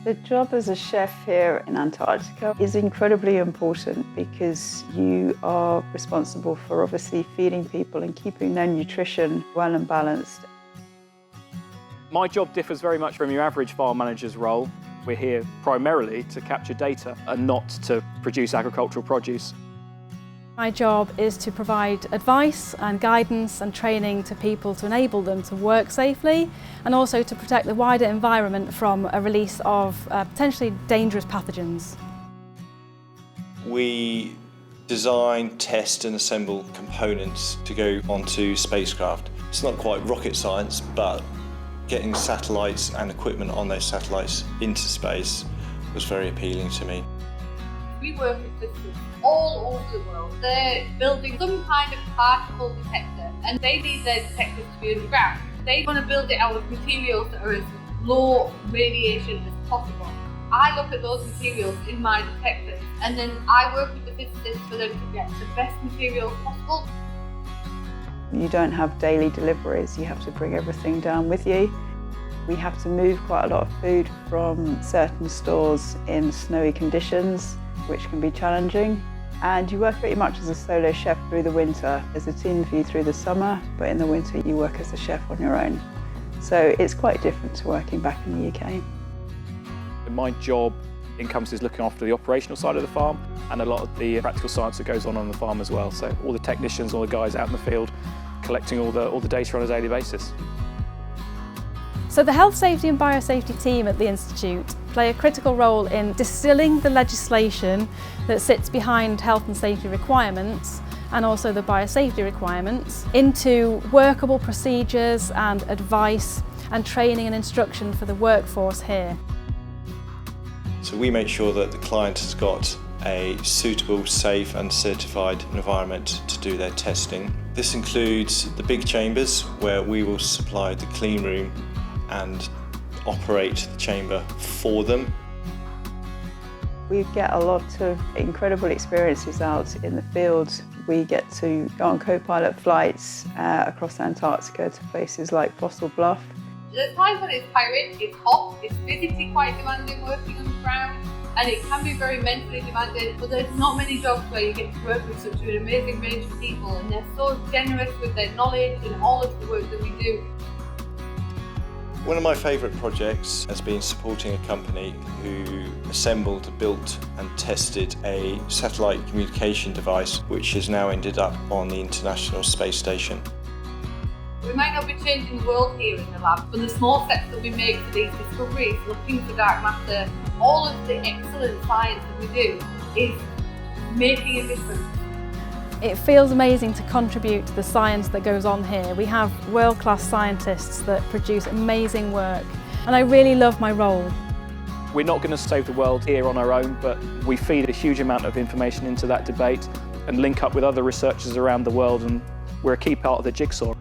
The job as a chef here in Antarctica is incredibly important because you are responsible for obviously feeding people and keeping their nutrition well and balanced. My job differs very much from your average farm manager's role. We're here primarily to capture data and not to produce agricultural produce. My job is to provide advice and guidance and training to people to enable them to work safely and also to protect the wider environment from a release of potentially dangerous pathogens. We design, test and assemble components to go onto spacecraft. It's not quite rocket science, but getting satellites and equipment on those satellites into space was very appealing to me. We work with systems all over the world. They're building some kind of particle detector and they need their detectors to be underground. They want to build it out of materials that are as low radiation as possible. I look at those materials in my detectors and then I work with the physicists for them to get the best materials possible. You don't have daily deliveries, you have to bring everything down with you. We have to move quite a lot of food from certain stores in snowy conditions, which can be challenging. And you work pretty much as a solo chef through the winter. There's a team of you through the summer, but in the winter you work as a chef on your own. So it's quite different to working back in the UK. My job encompasses looking after the operational side of the farm and a lot of the practical science that goes on the farm as well. So all the technicians, all the guys out in the field, collecting all the data on a daily basis. So the Health, Safety and Biosafety team at the Institute play a critical role in distilling the legislation that sits behind health and safety requirements and also the biosafety requirements into workable procedures and advice and training and instruction for the workforce here. So we make sure that the client has got a suitable, safe and certified environment to do their testing. This includes the big chambers where we will supply the clean room and operate the chamber for them. We get a lot of incredible experiences out in the field. We get to go on co-pilot flights across Antarctica to places like Fossil Bluff. There's times when it's tiring, it's hot, it's physically quite demanding working on the ground, and it can be very mentally demanding, but there's not many jobs where you get to work with such an amazing range of people, and they're so generous with their knowledge and all of the work that we do. One of my favourite projects has been supporting a company who assembled, built and tested a satellite communication device which has now ended up on the International Space Station. We might not be changing the world here in the lab, but the small steps that we make for these discoveries, looking for dark matter, all of the excellent science that we do is making a difference. It feels amazing to contribute to the science that goes on here. We have world-class scientists that produce amazing work, and I really love my role. We're not going to save the world here on our own, but we feed a huge amount of information into that debate and link up with other researchers around the world, and we're a key part of the jigsaw.